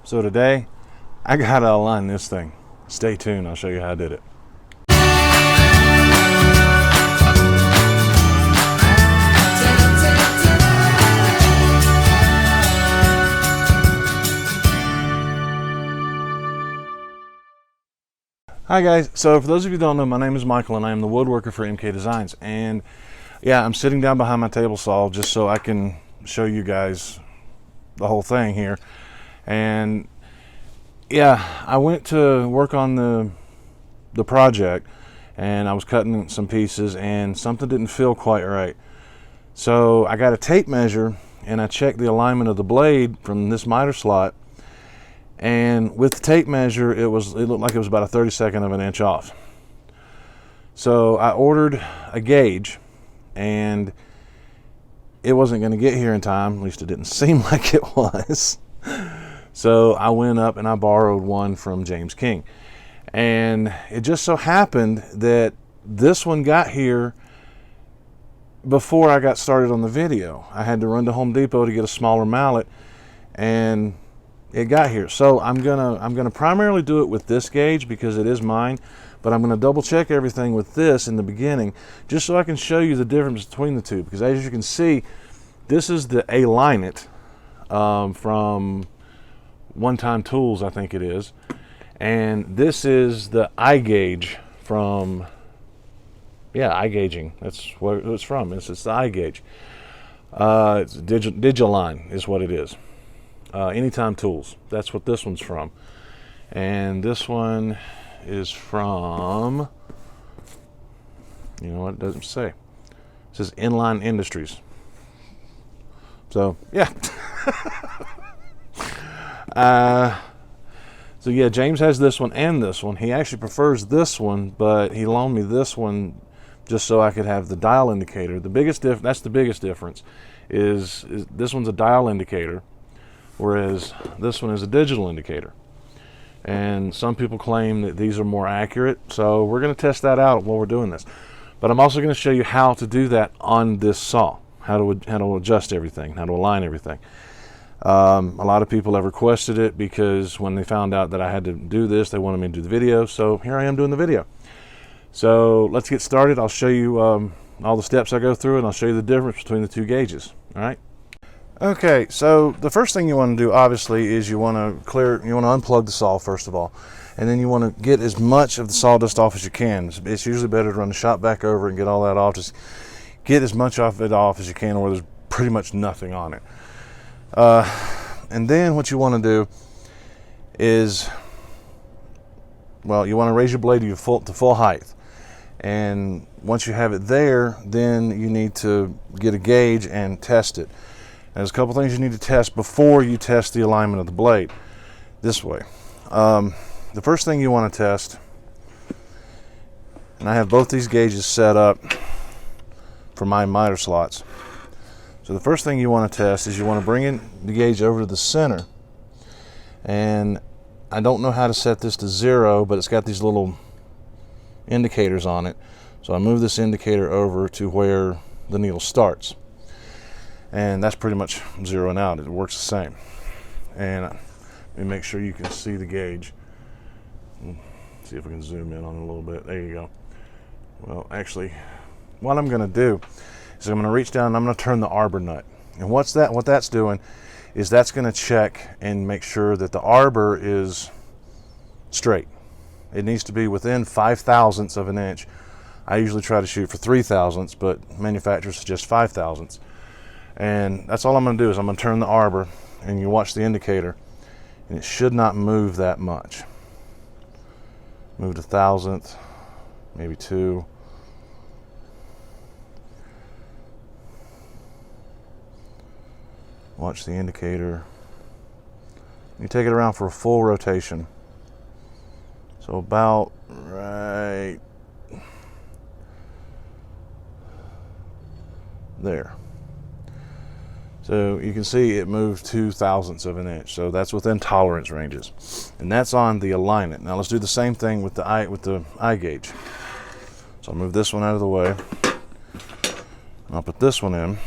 So today, I gotta align this thing. Stay tuned, I'll show you how I did it. Hi guys, so for those of you who don't know, my name is Michael and I am the woodworker for MK Designs. And yeah, I'm sitting down behind my table saw just so I can show you guys the whole thing here. And yeah, I went to work on the project and I was cutting some pieces and something didn't feel quite right. So I got a tape measure and I checked the alignment of the blade from this miter slot, and with the tape measure it looked like it was about a 32nd of an inch off. So I ordered a gauge and it wasn't going to get here in time, at least it didn't seem like it was. So I went up and I borrowed one from James King. And it just so happened that this one got here before I got started on the video. I had to run to Home Depot to get a smaller mallet and it got here. So I'm gonna primarily do it with this gauge because it is mine, but I'm gonna double check everything with this in the beginning just so I can show you the difference between the two, because as you can see, this is the A-Line It from One Time Tools, I think it is, and this is the iGauge from, yeah, iGaging, that's what it's from. It's the iGauge. It's Digiline is what it is. Anytime Tools, that's what this one's from. And this one is from, you know what, it doesn't say. It says Inline Industries. So yeah. So yeah, James has this one and this one. He actually prefers this one, but he loaned me this one just so I could have the dial indicator. The biggest that's the biggest difference is this one's a dial indicator, whereas this one is a digital indicator. And some people claim that these are more accurate, so we're going to test that out while we're doing this. But I'm also going to show you how to do that on this saw, how to adjust everything, how to align everything. A lot of people have requested it because when they found out that I had to do this, they wanted me to do the video, so here I am doing the video. So let's get started. I'll show you all the steps I go through, and I'll show you the difference between the two gauges. All right. Okay, so the first thing you want to do, obviously, is you want to unplug the saw first of all, and then you want to get as much of the sawdust off as you can. It's usually better to run the shop back over and get all that off. Just get as much of it off as you can, where there's pretty much nothing on it. And then what you want to do is, well, you want to raise your blade to full height. And once you have it there, then you need to get a gauge and test it. There's a couple things you need to test before you test the alignment of the blade this way. The first thing you want to test, and I have both these gauges set up for my miter slots. So the first thing you want to test is you want to bring in the gauge over to the center. And I don't know how to set this to 0, but it's got these little indicators on it. So I move this indicator over to where the needle starts. And that's pretty much zeroing out. It works the same. And let me make sure you can see the gauge. See if we can zoom in on it a little bit. There you go. Well, actually, what I'm going to do is I'm going to reach down and I'm going to turn the arbor nut. And what that's doing is that's going to check and make sure that the arbor is straight. It needs to be within 5/1000ths of an inch. I usually try to shoot for 3/1000ths, but manufacturers suggest 5/1000ths. And that's all I'm going to do is I'm going to turn the arbor, and you watch the indicator, and it should not move that much. Moved 1/1000th, maybe 2. Watch the indicator. You take it around for a full rotation. So about right there. So you can see it moved 2/1000ths of an inch. So that's within tolerance ranges. And that's on the alignment. Now let's do the same thing with the eye gauge. So I'll move this one out of the way. I'll put this one in.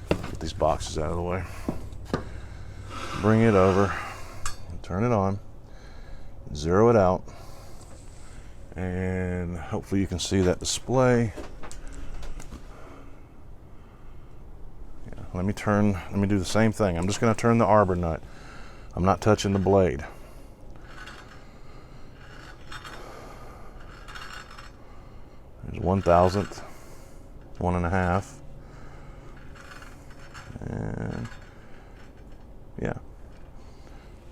Get these boxes out of the way. bring it over, turn it on, zero it out, and hopefully you can see that display. Yeah, let me do the same thing. I'm just going to turn the arbor nut. I'm not touching the blade. There's 1/1000th, 1.5, and yeah.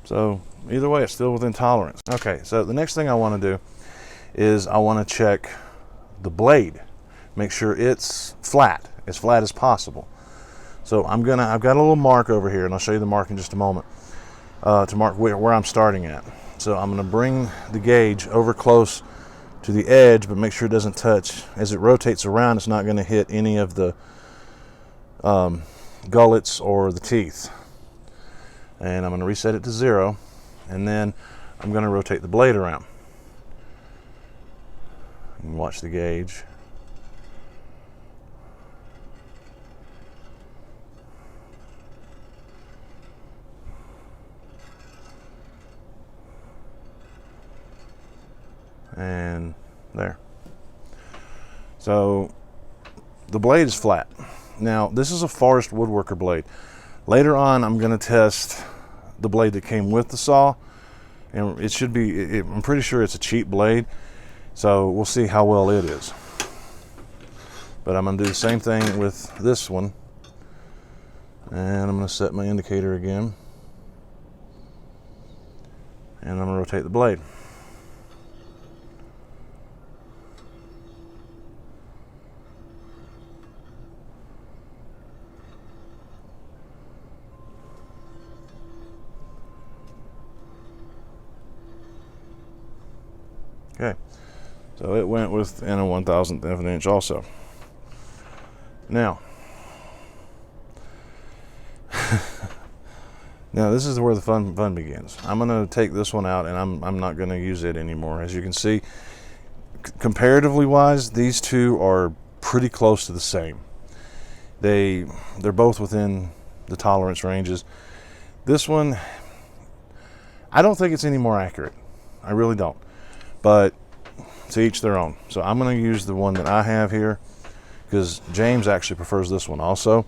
So either way, it's still within tolerance. Okay, so the next thing I want to do is I want to check the blade, make sure it's flat as possible. So I've got a little mark over here, and I'll show you the mark in just a moment, to mark where I'm starting at. So I'm going to bring the gauge over close to the edge, but make sure it doesn't touch. As it rotates around, it's not going to hit any of the gullets or the teeth. And I'm going to reset it to 0, and then I'm going to rotate the blade around. And watch the gauge. And there. So the blade is flat. Now this is a forest woodworker blade. Later on I'm going to test the blade that came with the saw, and it should be, I'm pretty sure it's a cheap blade, so we'll see how well it is. But I'm going to do the same thing with this one, and I'm going to set my indicator again, and I'm going to rotate the blade. Okay, so it went within a 1/1000th of an inch also. Now, this is where the fun begins. I'm going to take this one out, and I'm not going to use it anymore. As you can see, comparatively wise, these two are pretty close to the same. They're both within the tolerance ranges. This one, I don't think it's any more accurate. I really don't. But to each their own. So I'm going to use the one that I have here, because James actually prefers this one also.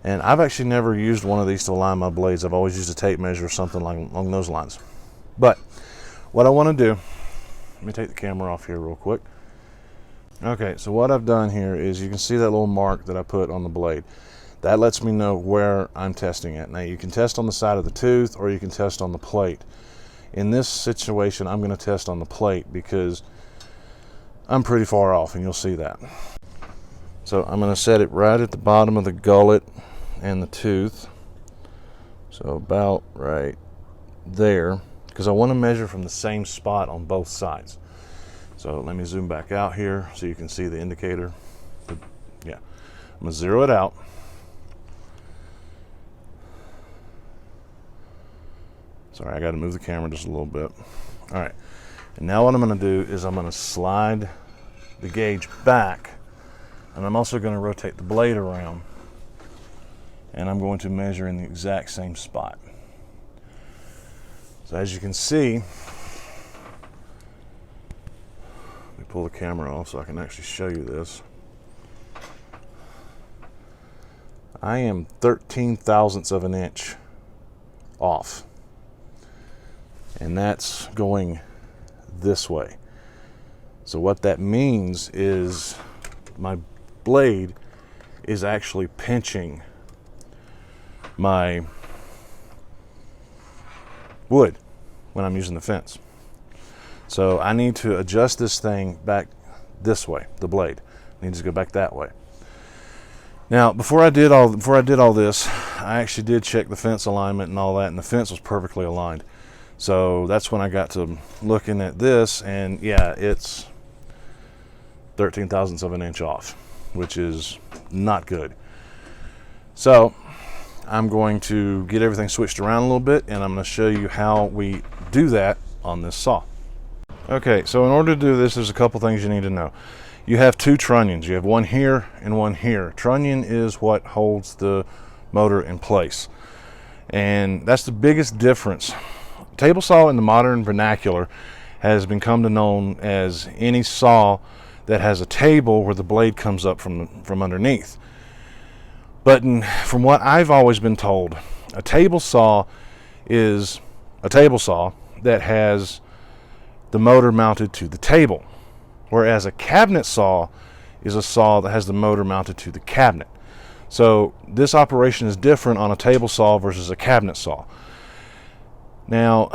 And I've actually never used one of these to align my blades. I've always used a tape measure or something along those lines. But what I want to do, let me take the camera off here real quick. Okay, so what I've done here is, you can see that little mark that I put on the blade. That lets me know where I'm testing it. Now you can test on the side of the tooth, or you can test on the plate. In this situation, I'm going to test on the plate because I'm pretty far off, and you'll see that. So I'm going to set it right at the bottom of the gullet and the tooth. So about right there, because I want to measure from the same spot on both sides. So let me zoom back out here so you can see the indicator. Yeah, I'm going to zero it out. Sorry, I got to move the camera just a little bit. All right, and now what I'm going to do is I'm going to slide the gauge back, and I'm also going to rotate the blade around, and I'm going to measure in the exact same spot. So as you can see, let me pull the camera off so I can actually show you this. I am 13/1000ths of an inch off. And that's going this way. So what that means is my blade is actually pinching my wood when I'm using the fence. So I need to adjust this thing back this way. The blade needs to go back that way. Now, before I did all this, I actually did check the fence alignment and all that, and the fence was perfectly aligned. So that's when I got to looking at this, and yeah, it's 13/1000ths of an inch off, which is not good. So I'm going to get everything switched around a little bit, and I'm going to show you how we do that on this saw. Okay, so in order to do this, there's a couple things you need to know. You have two trunnions. You have one here and one here. Trunnion is what holds the motor in place. And that's the biggest difference. Table saw in the modern vernacular has become known as any saw that has a table where the blade comes up from underneath. But from what I've always been told, a table saw is a table saw that has the motor mounted to the table, whereas a cabinet saw is a saw that has the motor mounted to the cabinet. So this operation is different on a table saw versus a cabinet saw. Now,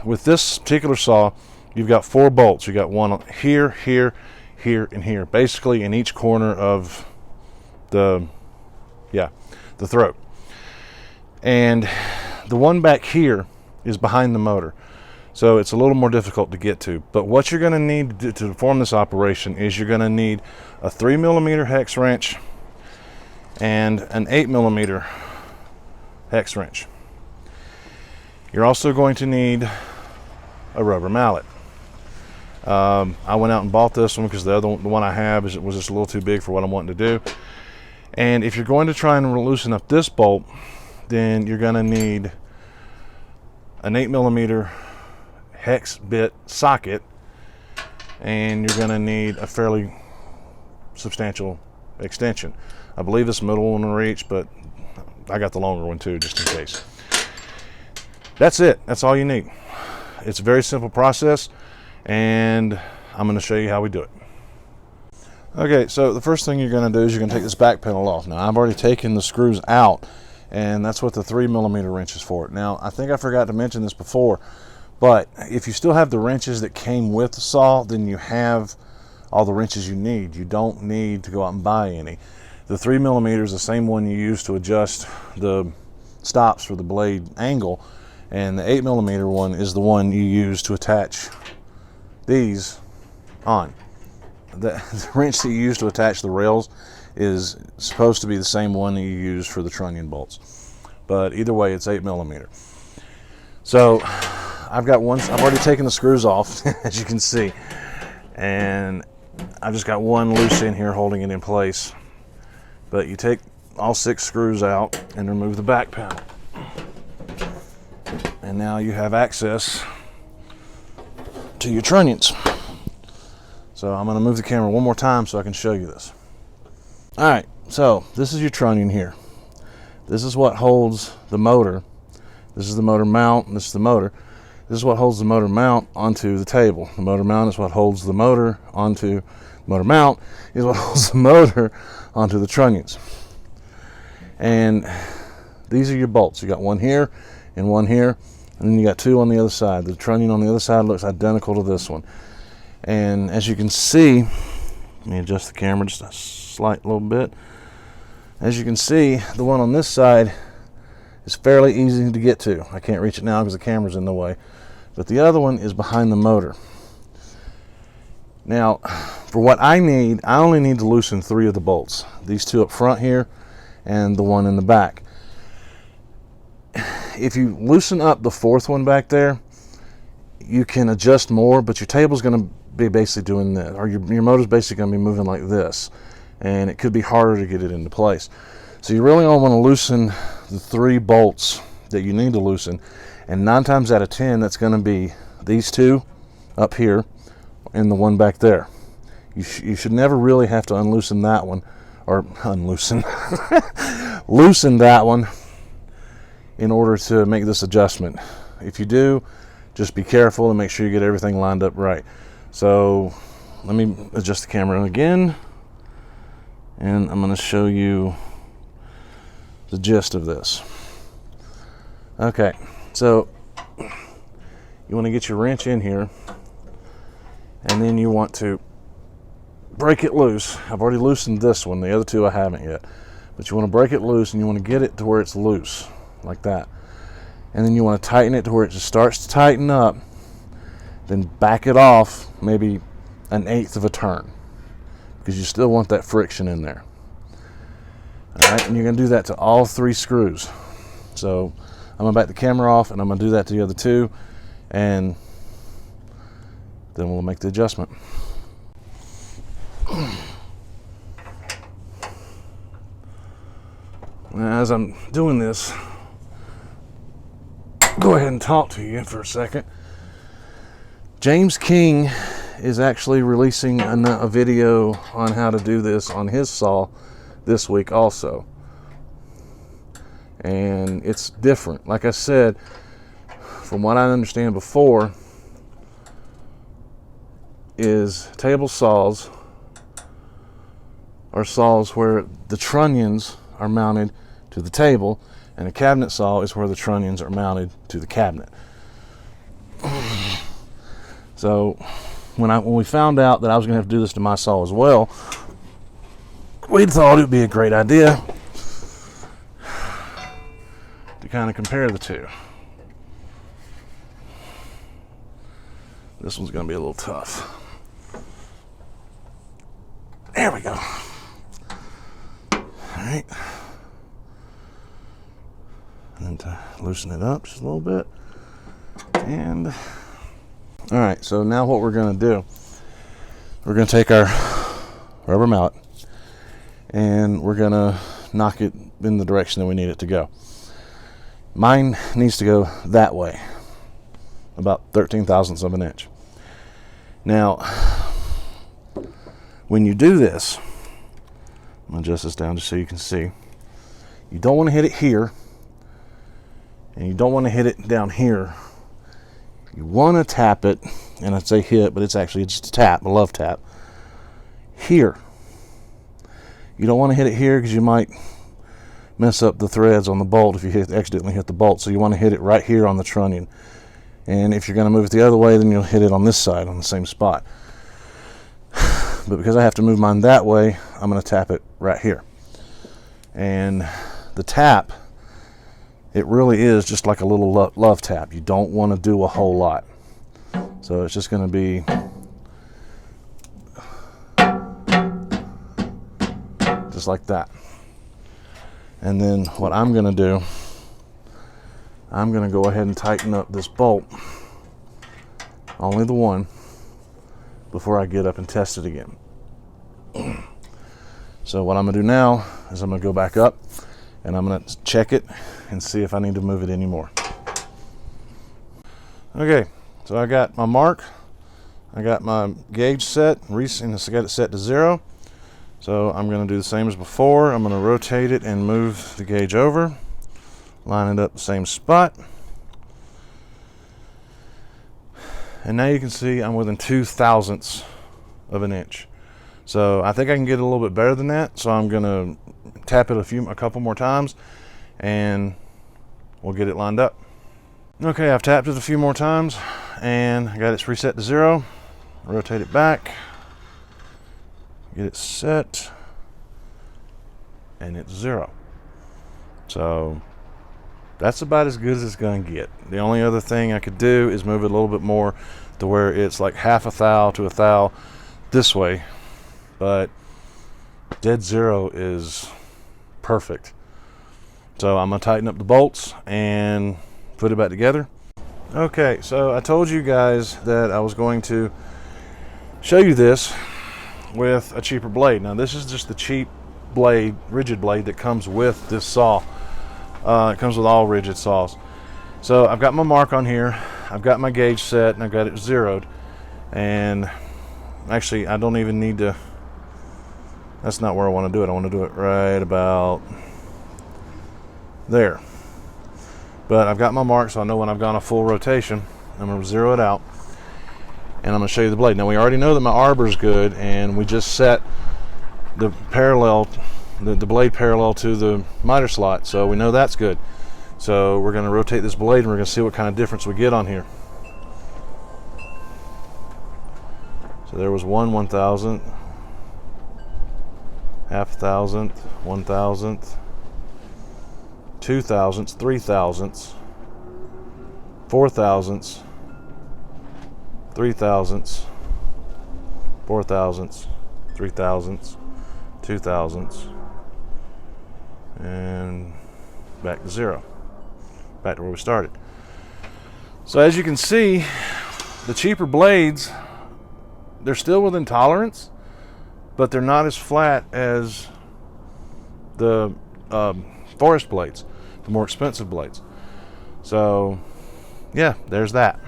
with this particular saw, you've got 4 bolts. You've got one here, here, here, and here, basically in each corner of the throat. And the one back here is behind the motor, so it's a little more difficult to get to. But what you're going to need to perform this operation is you're going to need a 3mm hex wrench and an 8mm hex wrench. You're also going to need a rubber mallet. I went out and bought this one because the one I have was just a little too big for what I'm wanting to do. And if you're going to try and loosen up this bolt, then you're going to need an 8mm hex bit socket, and you're going to need a fairly substantial extension. I believe this middle one will reach, but I got the longer one too, just in case. That's it. That's all you need. It's a very simple process, and I'm going to show you how we do it. Okay, so the first thing you're going to do is you're going to take this back panel off. Now, I've already taken the screws out, and that's what the 3mm wrench is for. Now, I think I forgot to mention this before, but if you still have the wrenches that came with the saw, then you have all the wrenches you need. You don't need to go out and buy any. The 3mm is the same one you use to adjust the stops for the blade angle, and the 8mm one is the one you use to attach these on. The wrench that you use to attach the rails is supposed to be the same one that you use for the trunnion bolts, but either way, it's 8mm. So I've already taken the screws off, as you can see, and I've just got one loose in here holding it in place. But you take all 6 screws out and remove the back panel, and now you have access to your trunnions. So I'm going to move the camera one more time so I can show you this. Alright, so this is your trunnion here. This is what holds the motor. This is the motor mount, and this is the motor. This is what holds the motor mount onto the table. The motor mount is what holds the motor onto the motor mount is what holds the motor onto the trunnions. And these are your bolts. You got one here and one here, and then you got 2 on the other side. The trunnion on the other side looks identical to this one. And as you can see, let me adjust the camera just a slight little bit. As you can see, the one on this side is fairly easy to get to. I can't reach it now because the camera's in the way. But the other one is behind the motor. Now, for what I need, I only need to loosen 3 of the bolts. These 2 up front here and the one in the back. If you loosen up the 4th one back there, you can adjust more, but your table's going to be basically doing this, or your motor's basically going to be moving like this, and it could be harder to get it into place. So you really only want to loosen the 3 bolts that you need to loosen, and 9 times out of 10 that's going to be these 2 up here and the one back there. You should never really have to loosen that one in order to make this adjustment. If you do, just be careful and make sure you get everything lined up right. So let me adjust the camera again, and I'm going to show you the gist of this. Okay, so you want to get your wrench in here, and then you want to break it loose. I've already loosened this one, the other 2 I haven't yet, but you want to break it loose, and you want to get it to where it's loose like that, and then you want to tighten it to where it just starts to tighten up, then back it off maybe 1/8 of a turn, because you still want that friction in there. Alright, and you're going to do that to all 3 screws. So I'm going to back the camera off, and I'm going to do that to the other 2, and then we'll make the adjustment. Now, as I'm doing this, go ahead and talk to you for a second. James King is actually releasing a video on how to do this on his saw this week also. And it's different. Like I said, from what I understand before, is table saws are saws where the trunnions are mounted to the table, and a cabinet saw is where the trunnions are mounted to the cabinet. So when we found out that I was going to have to do this to my saw as well, we thought it would be a great idea to kind of compare the two. This one's going to be a little tough. There we go. All right. And then to loosen it up just a little bit. And all right, so now what we're going to do, we're going to take our rubber mallet and we're going to knock it in the direction that we need it to go. Mine needs to go that way, about 13 thousandths of an inch. Now, when you do this, I'm going to adjust this down just so you can see. You don't want to hit it here, and you don't want to hit it down here. You want to tap it, and I'd say hit, but it's actually just a tap, a love tap, here. You don't want to hit it here because you might mess up the threads on the bolt if you accidentally hit the bolt. So you want to hit it right here on the trunnion. And if you're going to move it the other way, then you'll hit it on this side on the same spot. But because I have to move mine that way, I'm going to tap it right here. And the tap, it really is just like a little love tap. You don't want to do a whole lot. So it's just going to be just like that. And then what I'm going to do, I'm going to go ahead and tighten up this bolt, only the one, before I get up and test it again. So what I'm going to do now is I'm going to go back up and I'm going to check it and see if I need to move it anymore. Okay, so I got my mark, I got my gauge set, and I got it set to 0. So I'm going to do the same as before. I'm going to rotate it and move the gauge over, line it up the same spot. And now you can see I'm within 2 thousandths of an inch. So I think I can get a little bit better than that. So I'm going to tap it a couple more times and we'll get it lined up. Okay, I've tapped it a few more times and I got it reset to 0. Rotate it back, get it set, and it's 0. So that's about as good as it's going to get. The only other thing I could do is move it a little bit more to where it's like half a thou to a thou this way, but dead 0 is perfect. So I'm going to tighten up the bolts and put it back together. Okay, so I told you guys that I was going to show you this with a cheaper blade. Now this is just the cheap blade, Ridgid blade that comes with this saw. It comes with all Ridgid saws. So I've got my mark on here, I've got my gauge set, and I've got it zeroed. And actually I don't even need to, that's not where I want to do it. I want to do it right about there. But I've got my mark, so I know when I've gone a full rotation. I'm going to zero it out and I'm going to show you the blade. Now we already know that my arbor is good, and we just set the parallel, the blade parallel to the miter slot, so we know that's good. So we're going to rotate this blade and we're going to see what kind of difference we get on here. So there was 1/1000th, half thousandth, 1,000th, 2 thousandths, 3 thousandths, 4 thousandths, 3 thousandths, 4 thousandths, 3 thousandths, 2 thousandths, and back to 0, back to where we started. So as you can see, the cheaper blades, they're still within tolerance, but they're not as flat as the forest blades, the more expensive blades. So yeah, there's that.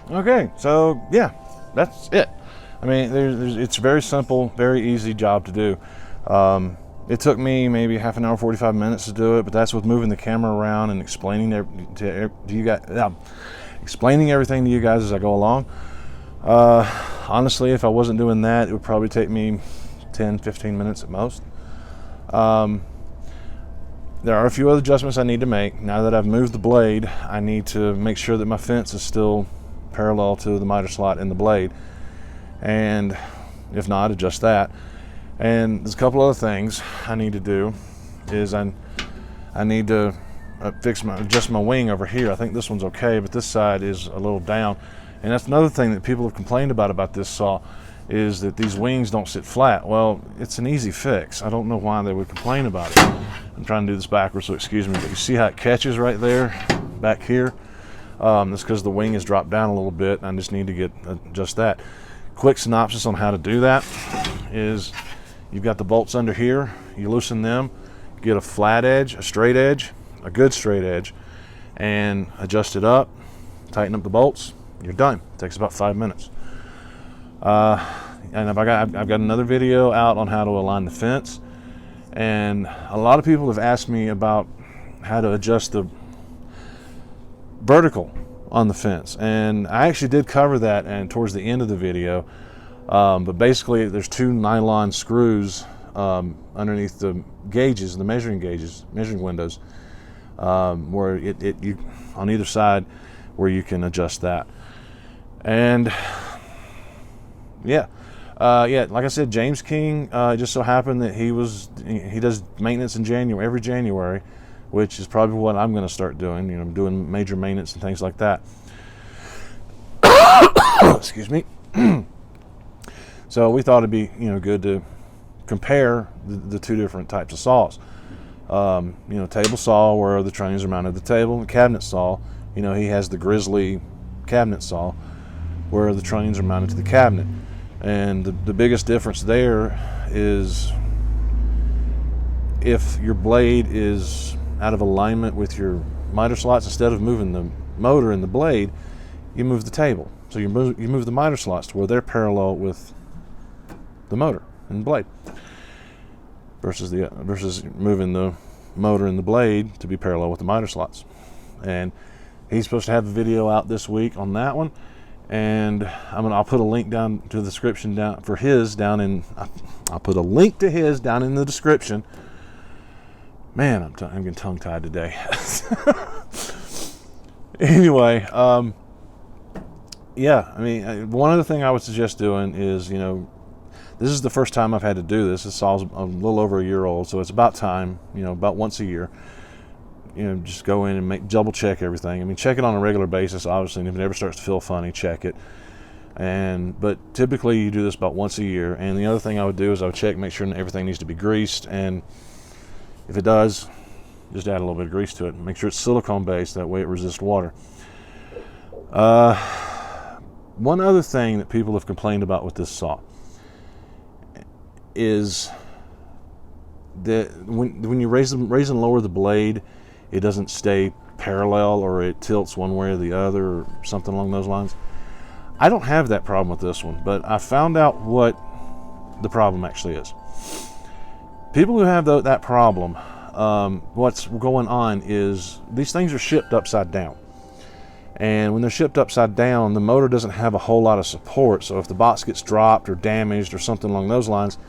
Okay, so yeah, that's it. I mean, it's very simple, very easy job to do. It took me maybe half an hour, 45 minutes to do it, but that's with moving the camera around and explaining to you guys, explaining everything to you guys as I go along. Honestly, if I wasn't doing that, it would probably take me 10-15 minutes at most. There are a few other adjustments I need to make. Now that I've moved the blade, I need to make sure that my fence is still parallel to the miter slot in the blade, and if not, adjust that. And there's a couple other things I need to do. Is I need to adjust my wing over here. I think this one's okay, but this side is a little down, and that's another thing that people have complained about this saw, is that these wings don't sit flat. Well, it's an easy fix. I don't know why they would complain about it. I'm trying to do this backwards, so excuse me, but you see how it catches right there back here? That's because the wing is dropped down a little bit, and I just need to adjust that. Quick synopsis on how to do that is, you've got the bolts under here, you loosen them, get a flat edge, a straight edge, a good straight edge, and adjust it up, tighten up the bolts, you're done. It takes about 5 minutes. And I've got another video out on how to align the fence, and a lot of people have asked me about how to adjust the vertical on the fence, and I actually did cover that and towards the end of the video, but basically there's 2 nylon screws underneath the gauges, the measuring windows, where you on either side, where you can adjust that. And yeah, like I said, James King, just so happened that he does maintenance in every January, which is probably what I'm going to start doing. You know, I'm doing major maintenance and things like that. Excuse me. So we thought it'd be, good to compare the 2 different types of saws. Table saw, where the trunnions are mounted to the table, and cabinet saw. He has the Grizzly cabinet saw, where the trunnions are mounted to the cabinet. And the biggest difference there is, if your blade is out of alignment with your miter slots, instead of moving the motor and the blade, you move the table. So you move the miter slots to where they're parallel with the motor and the blade, versus moving the motor and the blade to be parallel with the miter slots. And he's supposed to have a video out this week on that one, and I'll put a link down to the description I'll put a link to his down in the description. Man, I'm getting tongue-tied today. Anyway, yeah, one other thing I would suggest doing is, this is the first time I've had to do this. This saw's a little over a year old, so it's about time, about once a year, just go in and double check everything. Check it on a regular basis, obviously, and if it ever starts to feel funny, check it. But typically you do this about once a year. And the other thing I would do is I would check, make sure everything needs to be greased, and if it does, just add a little bit of grease to it. Make sure it's silicone based, that way it resists water. One other thing that people have complained about with this saw is that when you raise and lower the blade, it doesn't stay parallel, or it tilts one way or the other, or something along those lines. I don't have that problem with this one, but I found out what the problem actually is. People who have that problem, what's going on is these things are shipped upside down. And when they're shipped upside down, the motor doesn't have a whole lot of support. So if the box gets dropped or damaged or something along those lines,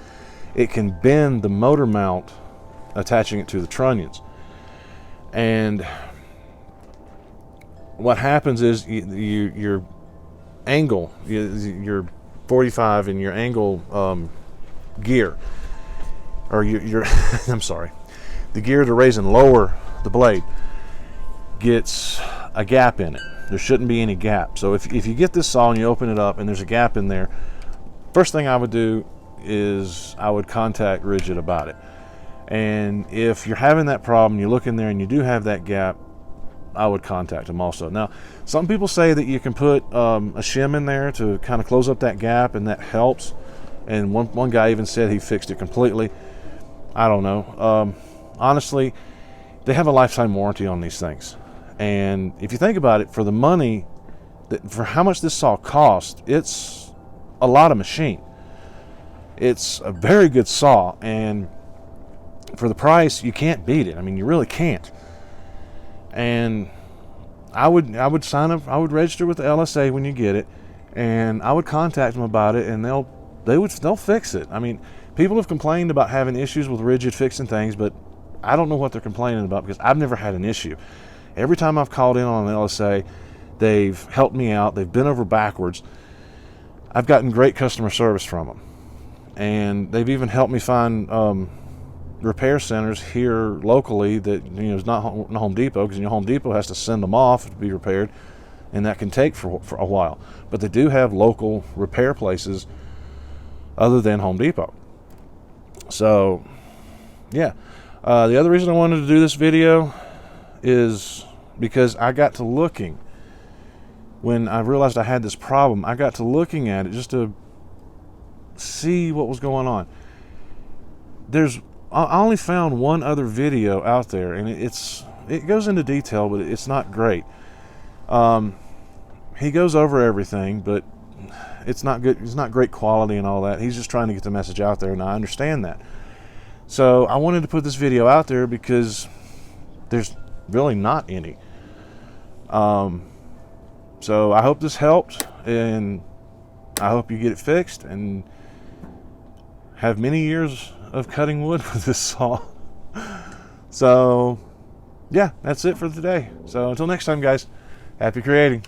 it can bend the motor mount, attaching it to the trunnions. And what happens is your angle, your 45 and your angle gear, or your I'm sorry, the gear to raise and lower the blade gets a gap in it. There shouldn't be any gap. So if you get this saw and you open it up and there's a gap in there, first thing I would do is I would contact Ridgid about it. And if you're having that problem, you look in there and you do have that gap, I would contact them also. Now, some people say that you can put a shim in there to kind of close up that gap, and that helps. And one guy even said he fixed it completely. I don't know. Honestly, they have a lifetime warranty on these things. And if you think about it, for the money, for how much this saw cost, it's a lot of machine. It's a very good saw, and for the price, you can't beat it. I mean, you really can't. And I would sign up. I would register with the LSA when you get it, and I would contact them about it, and they'll fix it. I mean, people have complained about having issues with Ridgid fixing things, but I don't know what they're complaining about, because I've never had an issue. Every time I've called in on an LSA, they've helped me out. They've bent over backwards. I've gotten great customer service from them, and they've even helped me find repair centers here locally that, you know, is not Home Depot, because, you know, Home Depot has to send them off to be repaired, and that can take for a while. But they do have local repair places other than Home Depot. So yeah, the other reason I wanted to do this video is because I got to looking, when I realized I had this problem, I got to looking at it just to see what was going on. I only found one other video out there, and it goes into detail, but it's not great. He goes over everything, but it's not good. It's not great quality and all that. He's just trying to get the message out there, and I understand that. So I wanted to put this video out there because there's really not any. So I hope this helped, and I hope you get it fixed and have many years of cutting wood with this saw. So yeah, that's it for today. So until next time, guys, happy creating.